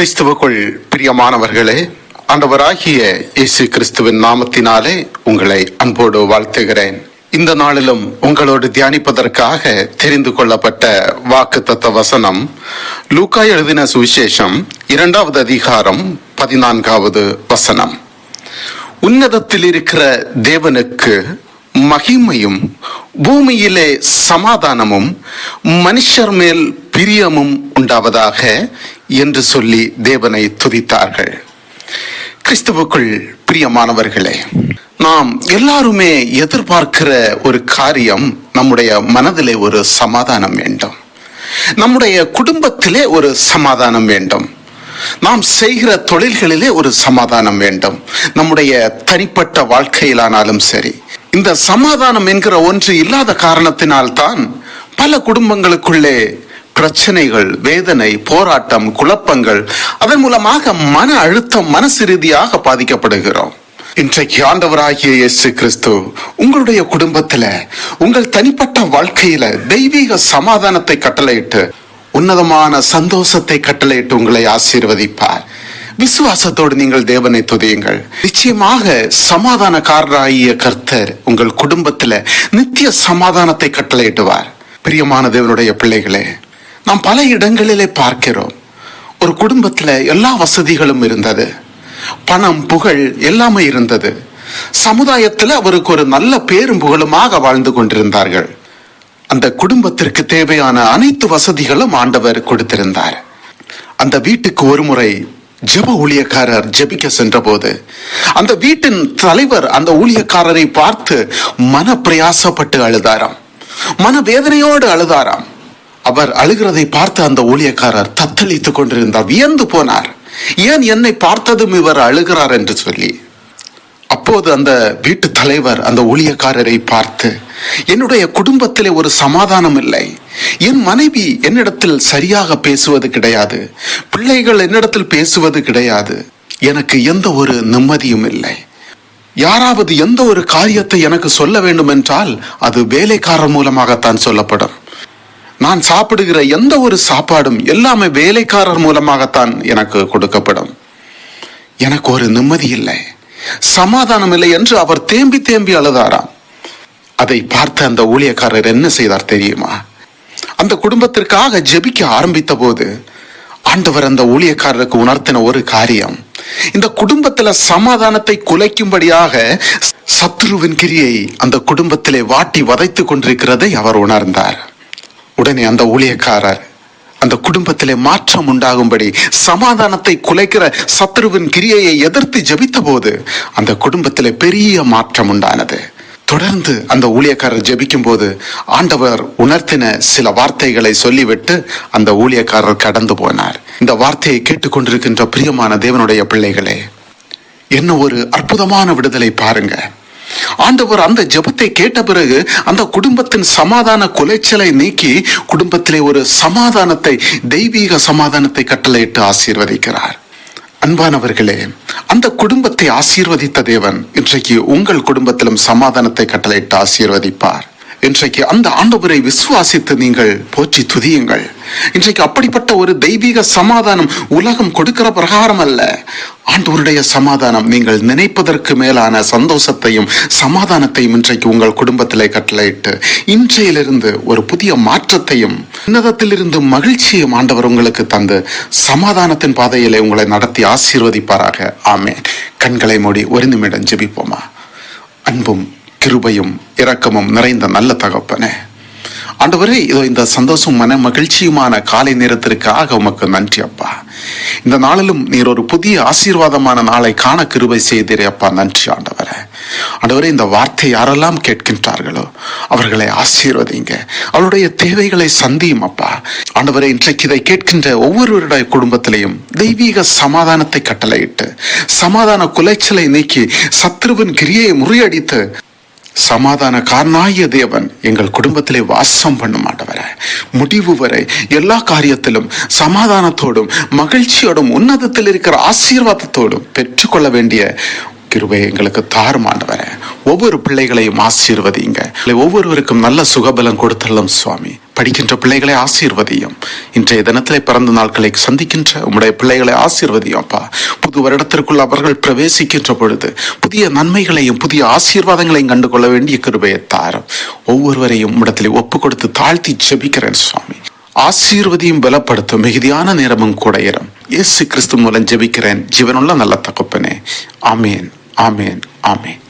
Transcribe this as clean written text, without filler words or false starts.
கிறிஸ்துவுக்குள் பிரியமானவர்களே, ஆண்டவராகிய இயேசு கிறிஸ்துவின் நாமத்தினாலே உங்களை அன்போடு வாழ்த்துகிறேன். இந்த நாளிலும் உங்களோடு தியானிப்பதற்காக தெரிந்து கொள்ளப்பட்ட வாக்குத்தத்த வசனம் லூக்கா எழுதின சுவிசேஷம் 2வது அதிகாரம் 14வது வசனம். உன்னதத்தில் இருக்கிற தேவனுக்கு மகிமையும் பூமியிலே சமாதானமும் மனுஷர் மேல் பிரியமும் உண்டாவதாக என்று சொல்லி தேவனை துதித்தார்கள். கிறிஸ்துவுக்குள் பிரியமானவர்களே, நாம் எல்லாருமே எதிர்பார்க்கிற ஒரு காரியம், நம்முடைய மனதிலே ஒரு சமாதானம் வேண்டும், நம்முடைய குடும்பத்திலே ஒரு சமாதானம் வேண்டும், நாம் செய்கிற தொழில்களிலே ஒரு சமாதானம் வேண்டும், நம்முடைய தனிப்பட்ட வாழ்க்கையிலானாலும் சரி. இந்த சமாதானம் என்கிற ஒன்று இல்லாத காரணத்தினால்தான் பல குடும்பங்களுக்குள்ளே பிரச்சனைகள், வேதனை, போராட்டம், குழப்பங்கள், அதன் மூலமாக மன அழுத்தம், மனசு ரீதியாக பாதிக்கப்படுகிறோம். இன்றைக்கு ஆண்டவராகிய இயேசு கிறிஸ்து உங்களுடைய குடும்பத்துல, உங்கள் தனிப்பட்ட வாழ்க்கையில தெய்வீக சமாதானத்தை கட்டளையிட்டு, உன்னதமான சந்தோஷத்தை கட்டளையிட்டு உங்களை ஆசீர்வதிப்பார். விசுவாசத்தோடு நீங்கள் தேவனை துதியுங்கள். நிச்சயமாக சமாதானக்காரராகிய கர்த்தர் உங்கள் குடும்பத்துல நித்திய சமாதானத்தை கட்டளையிடுவார். பிரியமான தேவனுடைய பிள்ளைகளே, நாம் பல இடங்களிலே பார்க்கிறோம், ஒரு குடும்பத்துல எல்லா வசதிகளும் இருந்தது, பணம், புகழ் எல்லாமே இருந்தது. சமுதாயத்துல அவருக்கு ஒரு நல்ல பேரும் புகழுமாக வாழ்ந்து கொண்டிருந்தார்கள். அந்த குடும்பத்திற்கு தேவையான அனைத்து வசதிகளும் ஆண்டவர் கொடுத்திருந்தார். அந்த வீட்டுக்கு ஒரு முறை ஜெப ஊழியக்காரர் ஜெபிக்க சென்ற போது, அந்த வீட்டின் தலைவர் அந்த ஊழியக்காரரை பார்த்து மன பிரயாசப்பட்டு அழுதாராம், மனவேதனையோடு அழுதாராம். அவர் அழுகிறதை பார்த்து அந்த ஊழியக்காரர் தத்தளித்துக் கொண்டிருந்தார், வியந்து போனார், ஏன் என்னை பார்த்ததும் இவர் அழுகிறார் என்று சொல்லி. அப்போது அந்த வீட்டு தலைவர் அந்த ஊழியக்காரரை பார்த்து, என்னுடைய குடும்பத்திலே ஒரு சமாதானம் இல்லை, என் மனைவி என்னிடத்தில் சரியாக பேசுவது கிடையாது, பிள்ளைகள் என்னிடத்தில் பேசுவது கிடையாது, எனக்கு எந்த ஒரு நிம்மதியும் இல்லை. யாராவது எந்த ஒரு காரியத்தை எனக்கு சொல்ல வேண்டும் என்றால் அது வேலைக்காரர் மூலமாகத்தான் சொல்லப்படும். நான் சாப்பிடுகிற எந்த ஒரு சாப்பாடும் எல்லாமே வேலைக்காரர் மூலமாகத்தான் எனக்கு கொடுக்கப்படும். எனக்கு ஒரு நிம்மதி இல்லை, சமாதானம் இல்லை என்று அவர் தேம்பி தேம்பி அழுதாராம். அதை பார்த்த அந்த ஊழியக்காரர் என்ன செய்தார் தெரியுமா? அந்த குடும்பத்திற்காக ஜெபிக்க ஆரம்பித்த போது ஆண்டவர் அந்த ஊழியக்காரருக்கு உணர்த்தின ஒரு காரியம், இந்த குடும்பத்துல சமாதானத்தை குலைக்கும்படியாக சத்ருவின் கிரியை அந்த குடும்பத்திலே வாட்டி வதைத்து கொண்டிருக்கிறதை அவர் உணர்ந்தார். உடனே அந்த ஊழியக்காரர் அந்த குடும்பத்திலே மாற்றம் உண்டாகும்படி சமாதானத்தை குலைக்கிற சத்ருவின் கிரியையை எதிர்த்து ஜெபித்த போது அந்த குடும்பத்திலே பெரிய மாற்றம் உண்டானது. தொடர்ந்து அந்த ஊழியக்காரர் ஜெபிக்கும் போது ஆண்டவர் உணர்த்தின சில வார்த்தைகளை சொல்லிவிட்டு அந்த ஊழியக்காரர் கடந்து போனார். இந்த வார்த்தையை கேட்டுக்கொண்டிருக்கின்ற பிரியமான தேவனுடைய பிள்ளைகளே, என்ன ஒரு அற்புதமான விடுதலை பாருங்க. ஆண்டவர் அந்த ஜெபத்தை கேட்ட பிறகு அந்த குடும்பத்தின் சமாதான குலைச்சலை நீக்கி குடும்பத்திலே ஒரு சமாதானத்தை, தெய்வீக சமாதானத்தை கட்டளையிட்டு ஆசீர்வதிக்கிறார். அன்பானவர்களே, அந்த குடும்பத்தை ஆசீர்வதித்த தேவன் இன்றைக்கு உங்கள் குடும்பத்திலும் சமாதானத்தை கட்டளையிட்டு ஆசீர்வதிப்பார். இன்றைக்கு அந்த ஆண்டவரை விசுவாசித்து நீங்கள் போற்றி துதியுங்கள். இன்றைக்கு அப்படிப்பட்ட ஒரு தெய்வீக சமாதானம் உலகம் கொடுக்கிற பிரகாரம் அல்ல, ஆண்டவருடைய சமாதானம் நீங்கள் நினைப்பதற்கு மேலான சந்தோஷத்தையும் சமாதானத்தையும் இன்றைக்கு உங்கள் குடும்பத்திலே கட்டளையிட்டு இன்றையிலிருந்து ஒரு புதிய மாற்றத்தையும் உன்னதத்திலிருந்து மகிழ்ச்சியும் ஆண்டவர் உங்களுக்கு தந்து சமாதானத்தின் பாதையிலே உங்களை நடத்தி ஆசீர்வதிப்பாராக. ஆமென். கண்களை மூடி ஒரு நிமிடம் ஜெபிப்போமா? அன்பும் கிருபையும் இரக்கமும் நிறைந்த நல்ல தகப்பனே, ஆண்டவரே, இதோ இந்த சந்தோஷம் மன மகிழ்ச்சியுமான காலை நேரத்திற்காக உமக்கு நன்றி அப்பா. இந்த நாளிலும் நீர் ஒரு புதிய ஆசீர்வாதமான நாளை காண கிருபை செய்தீரே அப்பா, நன்றி ஆண்டவரே. ஆண்டவரே, இந்த வார்த்தை யாரெல்லாம் கேட்கின்றார்களோ அவர்களை ஆசீர்வதிங்க, அவருடைய தேவைகளை சந்தியும் அப்பா. ஆண்டவரே, இன்றைக்கு இதை கேட்கின்ற ஒவ்வொருவருடைய குடும்பத்திலையும் தெய்வீக சமாதானத்தை கட்டளையிட்டு சமாதான குலைச்சலை நீக்கி சத்ருவின் கிரியை முறியடித்து சமாதான காரணாகிய தேவன் எங்கள் குடும்பத்திலே வாசம் பண்ண மாட்டவர முடிவு வரை எல்லா காரியத்திலும் சமாதானத்தோடும் மகிழ்ச்சியோடும் உன்னதத்தில் இருக்கிற ஆசீர்வாதத்தோடும் பெற்றுக்கொள்ள வேண்டிய கிருபை எங்களுக்கு தாருமாண்டவர. ஒவ்வொரு பிள்ளைகளையும் ஆசீர்வதிங்க, ஒவ்வொருவருக்கும் நல்ல சுகபலம் கொடுத்தள்ளும் சுவாமி. படிக்கின்ற பிள்ளைகளை ஆசீர்வதியும். இன்றைய தினத்திலே பிறந்த நாட்களை சந்திக்கின்ற உம்முடைய பிள்ளைகளை ஆசீர்வதியும் அப்பா. புது வருடத்திற்குள் அவர்கள் பிரவேசிக்கின்ற பொழுது புதிய நன்மைகளையும் புதிய ஆசீர்வாதங்களையும் கண்டுகொள்ள வேண்டிய கிருபையை தாரும். ஒவ்வொருவரையும் இடத்திலே ஒப்பு கொடுத்து தாழ்த்தி ஜெபிக்கிறேன் சுவாமி. ஆசீர்வதியும் பலப்படுத்தும் மிகுதியான நேரமும் கூட இரும். இயேசு கிறிஸ்து மூலம் ஜெபிக்கிறேன் ஜீவனுள்ள நல்ல தகப்பனே. ஆமேன், ஆமேன், ஆமேன்.